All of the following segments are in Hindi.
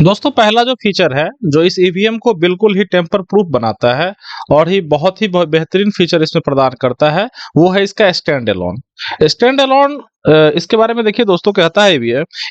दोस्तों पहला जो फीचर है जो इस ईवीएम को बिल्कुल ही टेम्पर प्रूफ बनाता है और ही बहुत ही बेहतरीन फीचर इसमें प्रदान करता है वो है इसका स्टैंड अलोन। स्टैंड अलोन इसके बारे में देखिए दोस्तों, कहता है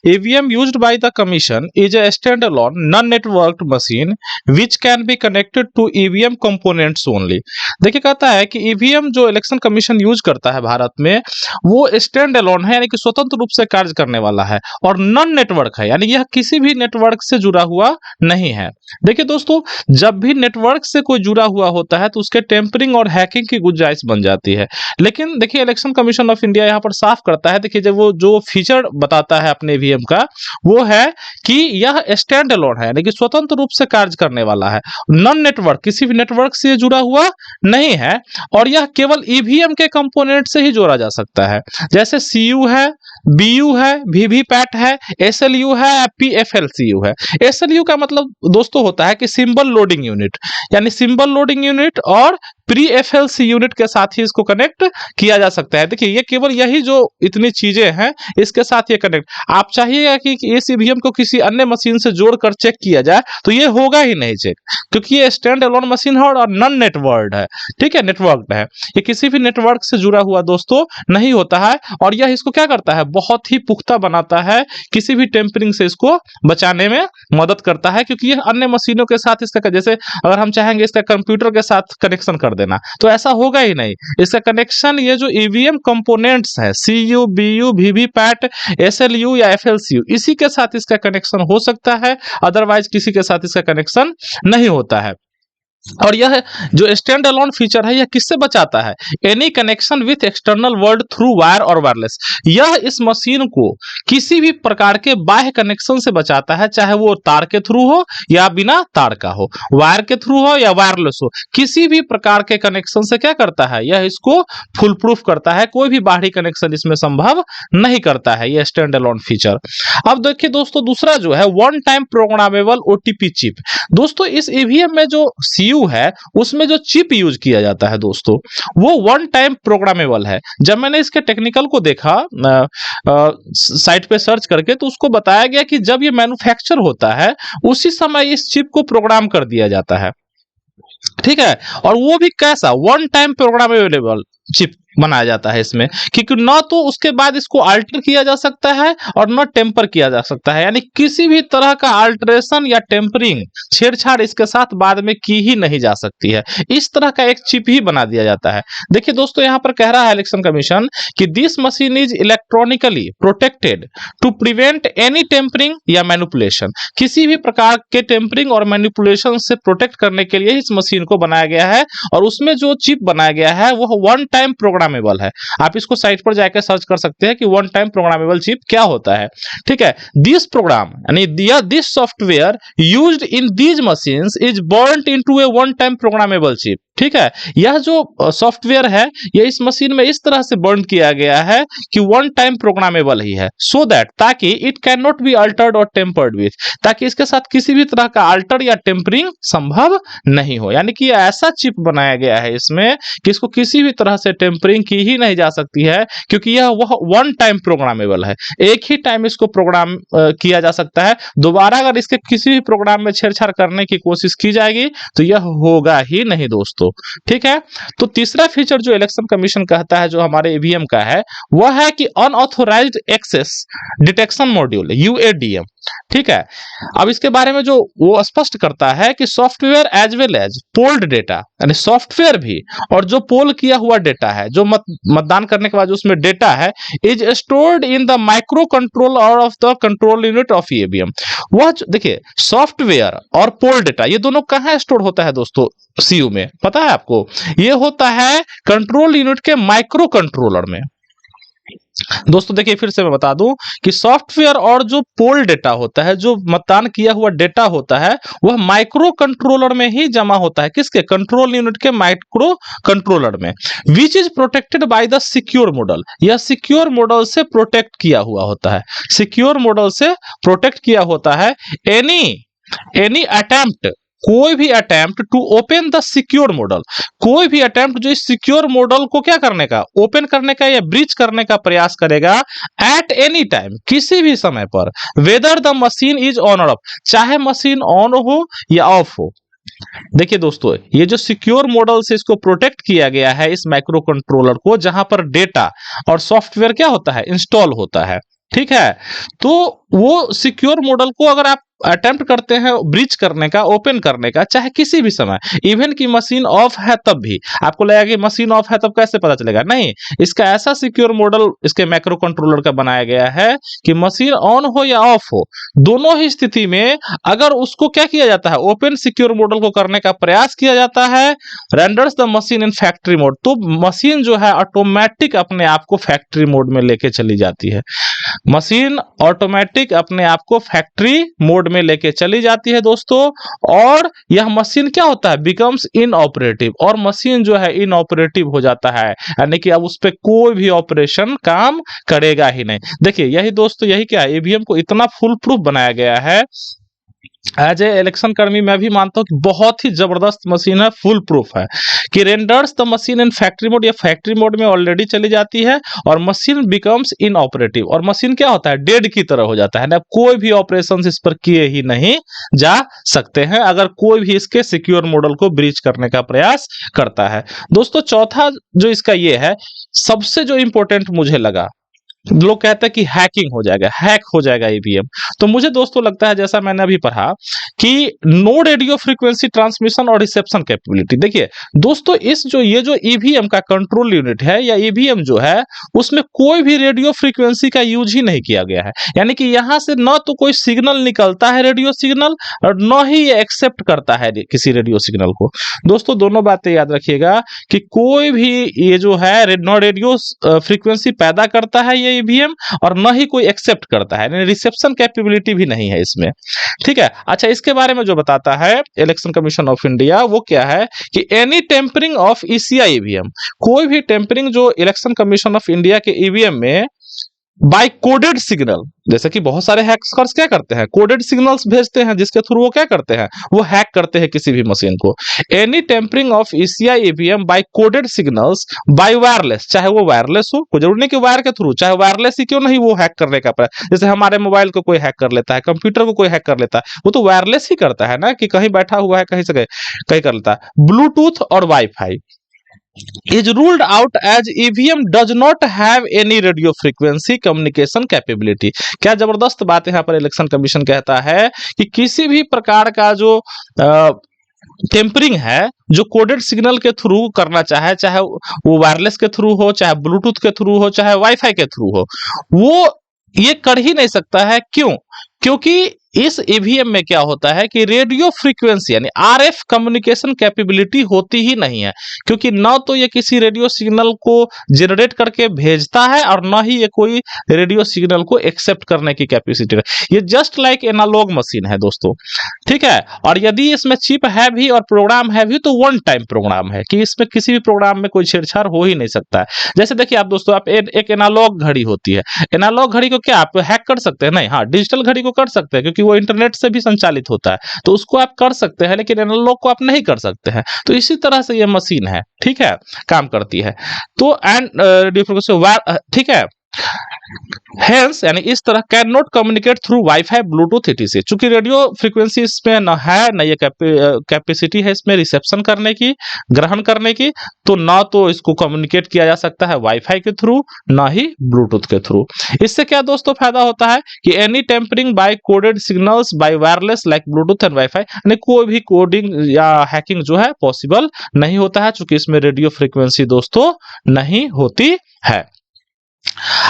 EVM used by the commission is a stand alone non networked machine which can be connected to EVM components only. देखिए कहता है कि ईवीएम जो इलेक्शन कमीशन यूज करता है भारत में वो स्टैंड अलोन है, यानी कि स्वतंत्र रूप से कार्य करने वाला है और नॉन नेटवर्क है, यानी यह किसी भी नेटवर्क से जुड़ा हुआ नहीं है। देखिए दोस्तों, जब भी नेटवर्क से कोई जुड़ा हुआ होता है तो उसके टेम्परिंग और हैकिंग की गुंजाइश बन जाती है। लेकिन देखिए इलेक्शन कमीशन ऑफ इंडिया यहाँ पर साफ करता है, देखिए जब वो जो फीचर बताता है अपने ईवीएम का वो है कि यह स्टैंड अलोन है, यानी कि स्वतंत्र रूप से कार्य करने वाला है, नॉन नेटवर्क, किसी भी नेटवर्क से जुड़ा हुआ नहीं है और यह केवल ईवीएम के कंपोनेंट से ही जोड़ा जा सकता है। जैसे सीयू है, बीयू है, वीवीपैट है, एसएलयू है, पीएफएलसीयू है। एसएलयू का मतलब दोस्तों होता है कि सिंबल लोडिंग यूनिट, यानी सिंबल लोडिंग यूनिट और प्री एफएलसी यूनिट के साथ ही इसको कनेक्ट किया जा सकता है। देखिए ये केवल यही जो इतनी चीजें हैं इसके साथ ये कनेक्ट, आप चाहिएगा कि इस ईवीएम को किसी अन्य मशीन से जोड़कर चेक किया जाए तो ये होगा ही नहीं चेक, क्योंकि ये स्टैंड अलोन मशीन है और नॉन नेटवर्क्ड है। ठीक है, नेटवर्क्ड है, ये किसी भी नेटवर्क से जुड़ा हुआ दोस्तों नहीं होता है और यह इसको क्या करता है, बहुत ही पुख्ता बनाता है, किसी भी टेम्परिंग से इसको बचाने में मदद करता है, क्योंकि यह अन्य मशीनों के साथ इसका, जैसे अगर हम चाहेंगे इसका कंप्यूटर के साथ कनेक्शन कर देना तो ऐसा होगा ही नहीं। इसका कनेक्शन ये जो ईवीएम कंपोनेंट्स है सीयू, बीयू, वीवीपैट, एसएलयू या एफएलसीयू, इसी के साथ इसका कनेक्शन हो सकता है, अदरवाइज किसी के साथ इसका कनेक्शन नहीं होता है। और यह जो स्टैंड अलोन फीचर है यह किससे बचाता है, any connection with external world through wire और वायरलेस। यह इस मशीन को किसी भी प्रकार के बाह्य कनेक्शन से बचाता है, चाहे वो तार के थ्रू हो या बिना तार का हो, वायर के थ्रू हो या वायरलेस हो, किसी भी प्रकार के कनेक्शन से क्या करता है, यह इसको फुल प्रूफ करता है, कोई भी बाहरी कनेक्शन इसमें संभव नहीं करता है यह स्टैंड अलोन फीचर। अब देखिए दोस्तों, दूसरा जो है one time programmable OTP chip. दोस्तों इस ईवीएम में जो सीयू है उसमें जो चिप यूज किया जाता है दोस्तों वो वन टाइम प्रोग्रामेबल है। जब मैंने इसके टेक्निकल को देखा साइट पे सर्च करके तो उसको बताया गया कि जब ये मैन्युफैक्चर होता है उसी समय इस चिप को प्रोग्राम कर दिया जाता है। ठीक है, और वो भी कैसा, वन टाइम प्रोग्रामेबल चिप बनाया जाता है इसमें, क्योंकि ना तो उसके बाद इसको अल्टर किया जा सकता है और ना टेम्पर किया जा सकता है, यानी किसी भी तरह का अल्टरेशन या टेम्परिंग, छेड़छाड़ इसके साथ बाद में की ही नहीं जा सकती है। इस तरह का एक चिप ही बना दिया जाता है। देखिए दोस्तों, यहां पर कह रहा है इलेक्शन कमीशन कि this machine is electronically protected to prevent any tampering या मैनिपुलेशन। किसी भी प्रकार के टेम्परिंग और मैनिपुलेशन से प्रोटेक्ट करने के लिए इस मशीन को बनाया गया है और उसमें जो चिप बनाया गया है वह वन टाइम प्रोग्रामेबल है। आप इसको साइट पर जाकर सर्च कर सकते हैं कि वन टाइम प्रोग्रामेबल चिप क्या होता है। ठीक है, दिस प्रोग्राम यानी this software used in these machines is burned into A one time programmable chip. ठीक है, यह जो सॉफ्टवेयर है यह इस मशीन में इस तरह से बर्न किया गया है कि वन टाइम प्रोग्रामेबल ही है, सो दैट ताकि it can not be altered और टेम्पर्ड विथ, ताकि इसके साथ किसी भी तरह का अल्टर या टेम्परिंग संभव नहीं हो। यानी कि ऐसा चिप बनाया गया है इसमें कि इसको किसी भी तरह से टेम्परिंग की ही नहीं जा सकती है, क्योंकि यह वह वन टाइम प्रोग्रामेबल है, एक ही टाइम इसको प्रोग्राम किया जा सकता है। दोबारा अगर इसके किसी भी प्रोग्राम में छेड़छाड़ करने की कोशिश की जाएगी तो यह होगा ही नहीं दोस्तों। ठीक है, तो तीसरा फीचर जो इलेक्शन कमीशन कहता है जो हमारे ईवीएम का है वह है कि अनऑथोराइज्ड एक्सेस डिटेक्शन मॉड्यूल, यूएडीएम। ठीक है, अब इसके बारे में जो वो स्पष्ट करता है कि software as well as polled data, यानी सॉफ्टवेयर भी और जो पोल किया हुआ डेटा है, जो मतदान करने के बाद जो उसमें डेटा है, is stored in the micro controller of the control unit of EVM. वह देखिए सॉफ्टवेयर और पोल डेटा ये दोनों कहां स्टोर होता है दोस्तों, सीयू में, पता है आपको, ये होता है कंट्रोल यूनिट के माइक्रो कंट्रोलर में। दोस्तों देखिए फिर से मैं बता दूं कि सॉफ्टवेयर और जो पोल डेटा होता है, जो मतदान किया हुआ डेटा होता है, वह माइक्रो कंट्रोलर में ही जमा होता है, किसके, कंट्रोल यूनिट के माइक्रो कंट्रोलर में, which is protected by the secure model. यह सिक्योर मॉडल से प्रोटेक्ट किया हुआ होता है, सिक्योर मॉडल से प्रोटेक्ट किया होता है। एनी अटेम्प्ट कोई भी attempt to open the secure model, कोई भी अटेम्प्ट जो इस सिक्योर मॉडल को क्या करने का, ओपन करने का या ब्रीच करने का प्रयास करेगा, एट एनी टाइम, किसी भी समय पर, whether the machine is on और ऑफ, चाहे मशीन ऑन हो या ऑफ हो। देखिए दोस्तों, ये जो सिक्योर मॉडल से इसको प्रोटेक्ट किया गया है इस माइक्रो कंट्रोलर को, जहां पर डेटा और सॉफ्टवेयर क्या होता है, इंस्टॉल होता है, ठीक है। तो वो सिक्योर मॉडल को अगर आप अटेम्प्ट करते हैं ब्रीच करने का, ओपन करने का, चाहे किसी भी समय, इवन की मशीन ऑफ है तब भी, आपको लगेगा कि मशीन ऑफ है तब कैसे पता चलेगा, नहीं, इसका ऐसा सिक्योर मॉडल इसके मैक्रो कंट्रोलर का बनाया गया है कि मशीन ऑन हो या ऑफ हो, दोनों ही स्थिति में अगर उसको क्या किया जाता है, ओपन सिक्योर मॉडल को करने का प्रयास किया जाता है, renders the machine in factory mode, तो मशीन जो है ऑटोमेटिक अपने आप को फैक्ट्री मोड में लेके चली जाती है, मशीन ऑटोमेटिक अपने आप को फैक्ट्री मोड में लेके चली जाती है दोस्तों। और यह मशीन क्या होता है, बिकम्स इनऑपरेटिव, और मशीन जो है इनऑपरेटिव हो जाता है, यानी कि अब उस पर कोई भी ऑपरेशन काम करेगा ही नहीं। देखिए यही दोस्तों, यही क्या है, ईवीएम को इतना फुल प्रूफ बनाया गया है, एज ए इलेक्शन कर्मी मैं भी मानता हूं कि बहुत ही जबरदस्त मशीन है, फुल प्रूफ है, कि renders the machine in factory mode, या फैक्ट्री मोड में ऑलरेडी चली जाती है, और मशीन बिकम्स इनऑपरेटिव, और मशीन क्या होता है, डेड की तरह हो जाता है ना, कोई भी ऑपरेशन इस पर किए ही नहीं जा सकते हैं अगर कोई भी इसके सिक्योर मॉडल को ब्रीच करने का प्रयास करता है। दोस्तों चौथा जो इसका ये है, सबसे जो इंपॉर्टेंट मुझे लगा, लोग कहते हैं कि हैकिंग हो जाएगा, हैक हो जाएगा ईवीएम, तो मुझे दोस्तों लगता है, जैसा मैंने अभी पढ़ा, कि नो रेडियो फ्रीक्वेंसी ट्रांसमिशन और रिसेप्शन कैपेबिलिटी। देखिए दोस्तों, ये जो ईवीएम का कंट्रोल यूनिट है या ईवीएम जो है, उसमें कोई भी रेडियो फ्रीक्वेंसी का यूज ही नहीं किया गया है, यानी कि यहां से न तो कोई सिग्नल निकलता है रेडियो सिग्नल, और न ही ये एक्सेप्ट करता है किसी रेडियो सिग्नल को। दोस्तों दोनों बातें याद रखिएगा कि कोई भी ये जो है न रेडियो फ्रीक्वेंसी पैदा करता है ये ईवीएम, और न ही कोई एक्सेप्ट करता है, रिसेप्शन कैपेबिलिटी भी नहीं है इसमें, ठीक है। अच्छा, इसके बारे में जो बताता है इलेक्शन कमीशन ऑफ इंडिया, वो क्या है कि any tampering of ECI EVM, कोई भी टेम्परिंग जो इलेक्शन कमीशन ऑफ इंडिया के ईवीएम में बाय कोडेड सिग्नल, जैसे कि बहुत सारे हैकर्स क्या करते हैं, कोडेड सिग्नल्स भेजते हैं, जिसके थ्रू वो क्या करते हैं, वो हैक करते हैं किसी भी मशीन को। Any tampering of ECI EVM by coded signals by wireless, चाहे वो वायरलेस हो, कोई जरूरी नहीं कि वायर के थ्रू, चाहे वायरलेस ही क्यों नहीं, वो हैक करने का प्रयास, जैसे हमारे मोबाइल को कोई हैक कर लेता है, कंप्यूटर को कोई हैक कर लेता है, वो तो वायरलेस ही करता है ना, कि कहीं बैठा हुआ है, कहीं से कहीं कर लेता है। ब्लूटूथ और wifi is ruled out as EVM does not have any radio frequency communication capability। क्या जबरदस्त बात यहाँ पर इलेक्शन कमीशन कहता है कि किसी भी प्रकार का जो टेम्परिंग है, जो कोडेड सिग्नल के थ्रू करना चाहे वो वायरलेस के थ्रू हो, चाहे ब्लूटूथ के थ्रू हो, चाहे वाईफाई के थ्रू हो, वो ये कर ही नहीं सकता है। क्यों? क्योंकि इस ईवीएम में क्या होता है कि रेडियो फ्रीक्वेंसी यानी आरएफ कम्युनिकेशन कैपेबिलिटी होती ही नहीं है, क्योंकि न तो ये किसी रेडियो सिग्नल को जनरेट करके भेजता है, और न ही ये कोई रेडियो सिग्नल को एक्सेप्ट करने की कैपेसिटी है। ये जस्ट लाइक एनालॉग मशीन है दोस्तों, ठीक है। और यदि इसमें चिप है भी और प्रोग्राम है भी, तो वन टाइम प्रोग्राम है, कि इसमें किसी भी प्रोग्राम में कोई छेड़छाड़ हो ही नहीं सकता है। जैसे देखिए आप दोस्तों, आप एक एनालॉग घड़ी होती है, एनालॉग घड़ी को क्या आप हैक कर सकते हैं? नहीं। हाँ, डिजिटल घड़ी को कर सकते हैं, क्योंकि वो इंटरनेट से भी संचालित होता है, तो उसको आप कर सकते हैं, लेकिन एनालॉग को आप नहीं कर सकते हैं। तो इसी तरह से ये मशीन है, ठीक है, काम करती है। तो एंड ठीक है, हेंस यानी इस तरह can not communicate through wifi Bluetooth etc। चूंकि रेडियो फ्रीक्वेंसी इसमें न है, न ये कैपेसिटी है इसमें रिसेप्शन करने की, ग्रहण करने की, तो ना तो इसको कम्युनिकेट किया जा सकता है वाईफाई के थ्रू, ना ही ब्लूटूथ के थ्रू। इससे क्या दोस्तों फायदा होता है कि any tampering by coded signals by wireless like Bluetooth and WiFi, यानी कोई भी कोडिंग या हैकिंग जो है पॉसिबल नहीं होता है, चूंकि इसमें रेडियो फ्रीक्वेंसी दोस्तों नहीं होती है।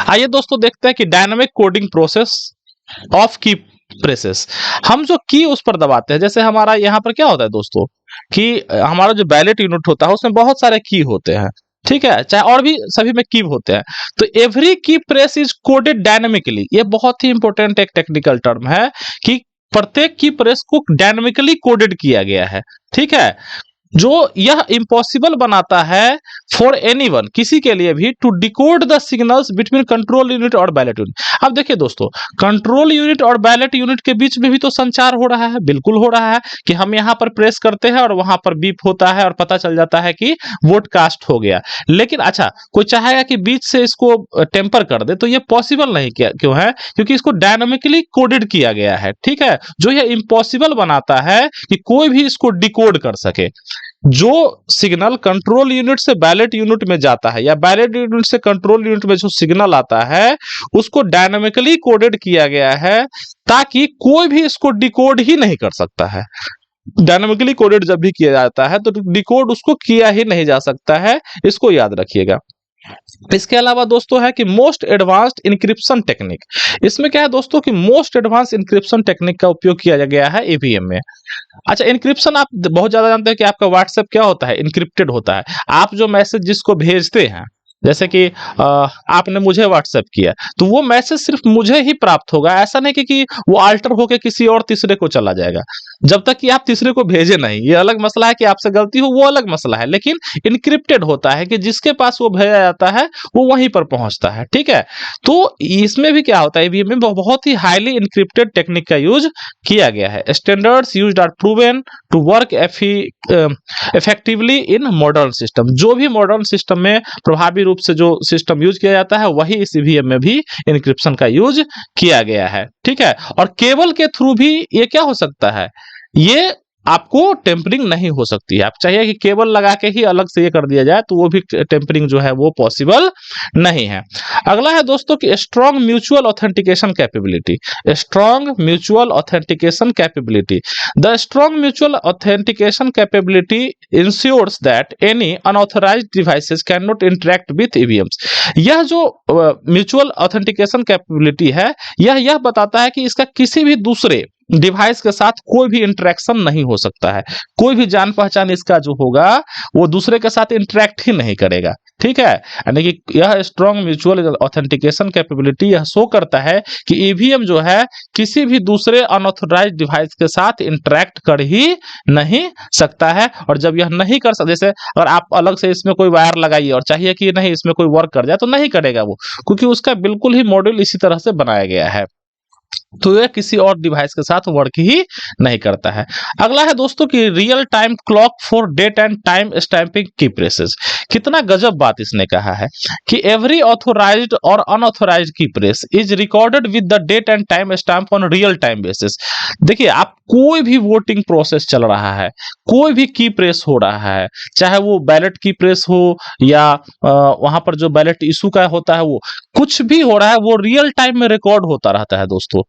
आइए दोस्तों देखते हैं कि डायनामिक कोडिंग प्रोसेस ऑफ की प्रेसेस, हम जो की उस पर दबाते हैं, जैसे हमारा यहाँ पर क्या होता है दोस्तों कि हमारा जो बैलेट यूनिट होता है उसमें बहुत सारे की होते हैं, ठीक है, चाहे और भी सभी में की होते हैं। तो एवरी की प्रेस इज कोडेड डायनामिकली, ये बहुत ही इंपॉर्टेंट एक टेक्निकल टर्म है कि प्रत्येक की प्रेस को डायनामिकली कोडेड किया गया है, ठीक है। जो यह इम्पॉसिबल बनाता है फॉर एनीवन, किसी के लिए भी, to decode the signals between control unit और बैलेट यूनिट। अब देखिए दोस्तों, कंट्रोल यूनिट और बैलेट यूनिट के बीच में भी तो संचार हो रहा है, बिल्कुल हो रहा है, कि हम यहां पर प्रेस करते हैं और वहां पर बीप होता है और पता चल जाता है कि वोट कास्ट हो गया। लेकिन अच्छा, कोई चाहेगा कि बीच से इसको टेम्पर कर दे, तो ये पॉसिबल नहीं किया, क्यों है? क्योंकि इसको डायनामिकली कोडेड किया गया है, ठीक है, जो ये इम्पॉसिबल बनाता है कि कोई भी इसको डिकोड कर सके। जो सिग्नल कंट्रोल यूनिट से बैलेट यूनिट में जाता है या बैलेट यूनिट से कंट्रोल यूनिट में जो सिग्नल आता है, उसको डायनामिकली कोडेड किया गया है ताकि कोई भी इसको डिकोड ही नहीं कर सकता है। डायनामिकली कोडेड जब भी किया जाता है तो डिकोड उसको किया ही नहीं जा सकता है, इसको याद रखिएगा। इसके अलावा दोस्तों है कि मोस्ट एडवांस्ड इंक्रिप्शन टेक्निक। इसमें क्या है दोस्तों कि मोस्ट एडवांस इंक्रिप्शन टेक्निक का उपयोग किया गया है ईवीएम में। अच्छा, इंक्रिप्शन आप बहुत ज्यादा जानते हैं कि आपका व्हाट्सएप क्या होता है, इंक्रिप्टेड होता है। आप जो मैसेज जिसको भेजते हैं, जैसे कि आपने मुझे व्हाट्सएप किया, तो वो मैसेज सिर्फ मुझे ही प्राप्त होगा, ऐसा नहीं कि वो अल्टर होकर किसी और तीसरे को चला जाएगा, जब तक कि आप तीसरे को भेजे नहीं। ये अलग मसला है कि आपसे गलती हो, वो अलग मसला है, लेकिन इनक्रिप्टेड होता है कि जिसके पास वो भेजा जाता है वो वहीं पर पहुंचता है, ठीक है। तो इसमें भी क्या होता है, ईवीएम में बहुत ही हाईली इनक्रिप्टेड टेक्निक का यूज किया गया है। Standards used are proven to work effectively in modern system. जो भी मॉडर्न सिस्टम में प्रभावी रूप से जो सिस्टम यूज किया जाता है, वही इस ईवीएम में भी इंक्रिप्शन का यूज किया गया है, ठीक है। और केबल के थ्रू भी ये क्या हो सकता है, ये आपको टेम्परिंग नहीं हो सकती है। आप चाहिए कि केबल लगा के ही अलग से ये कर दिया जाए, तो वो भी टेम्परिंग जो है वो पॉसिबल नहीं है। अगला है दोस्तों कि strong mutual authentication capability. Strong mutual authentication capability. The strong mutual authentication capability ensures that any unauthorised devices can not interact with EVMs. यह जो म्यूचुअल ऑथेंटिकेशन कैपेबिलिटी है, यह बताता है कि इसका किसी भी दूसरे डिवाइस के साथ कोई भी इंटरेक्शन नहीं हो सकता है। कोई भी जान पहचान इसका जो होगा वो दूसरे के साथ इंटरेक्ट ही नहीं करेगा, ठीक है। यानी कि यह स्ट्रॉन्ग म्यूचुअल ऑथेंटिकेशन कैपेबिलिटी यह शो करता है कि ईवीएम जो है किसी भी दूसरे अनऑथराइज्ड डिवाइस के साथ इंटरेक्ट कर ही नहीं सकता है। और जब यह नहीं कर सकता, जैसे अगर आप अलग से इसमें कोई वायर लगाइए और चाहिए कि नहीं इसमें कोई वर्क कर जाए, तो नहीं करेगा वो, क्योंकि उसका बिल्कुल ही मॉड्यूल इसी तरह से बनाया गया है। तो यह किसी और डिवाइस के साथ वर्क ही नहीं करता है। अगला है दोस्तों कि real time clock for date and time stamping key presses. कितना गजब बात इसने कहा है कि एवरी ऑथोराइज्ड और unauthorised key press is recorded with the date and time stamp on real time basis. देखिए, आप कोई भी वोटिंग प्रोसेस चल रहा है, कोई भी की प्रेस हो रहा है, चाहे वो बैलेट की प्रेस हो या वहां पर जो बैलेट इशू का होता है, वो कुछ भी हो रहा है, वो रियल टाइम में रिकॉर्ड होता रहता है दोस्तों,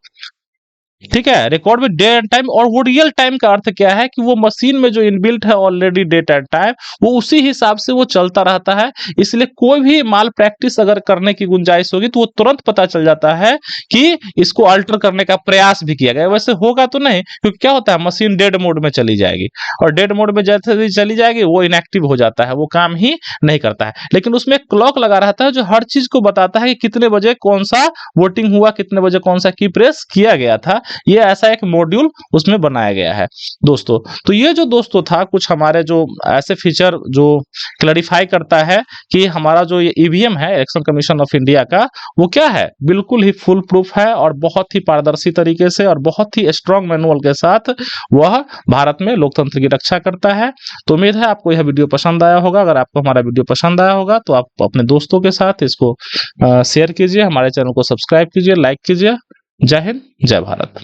ठीक है। रिकॉर्ड में डे एंड टाइम। और वो रियल टाइम का अर्थ क्या है कि वो मशीन में जो इनबिल्ट है ऑलरेडी डेट एंड टाइम, वो उसी हिसाब से वो चलता रहता है। इसलिए कोई भी माल प्रैक्टिस अगर करने की गुंजाइश होगी तो वो तुरंत पता चल जाता है कि इसको अल्टर करने का प्रयास भी किया गया। वैसे होगा तो नहीं, क्योंकि क्या होता है, मशीन डेड मोड में चली जाएगी और डेड मोड में जैसे ही चली जाएगी वो इनएक्टिव हो जाता है, वो काम ही नहीं करता है। लेकिन उसमें क्लॉक लगा रहता है जो हर चीज को बताता है कि कितने बजे कौन सा वोटिंग हुआ, कितने बजे कौन सा की प्रेस किया गया था। ये ऐसा एक मॉड्यूल उसमें बनाया गया है दोस्तों। तो ये जो दोस्तों था कुछ हमारे जो ऐसे फीचर जो क्लैरिफाई करता है कि हमारा जो ये ईवीएम है इलेक्शन कमीशन ऑफ इंडिया का, वो क्या है, बिल्कुल ही फुल प्रूफ है और बहुत ही पारदर्शी तरीके से और बहुत ही स्ट्रॉन्ग मैनुअल के साथ वह भारत में लोकतंत्र की रक्षा करता है। तो उम्मीद है आपको यह वीडियो पसंद आया होगा। अगर आपको हमारा वीडियो पसंद आया होगा तो आप अपने दोस्तों के साथ इसको शेयर कीजिए, हमारे चैनल को सब्सक्राइब कीजिए, लाइक कीजिए। जय हिंद, जय भारत।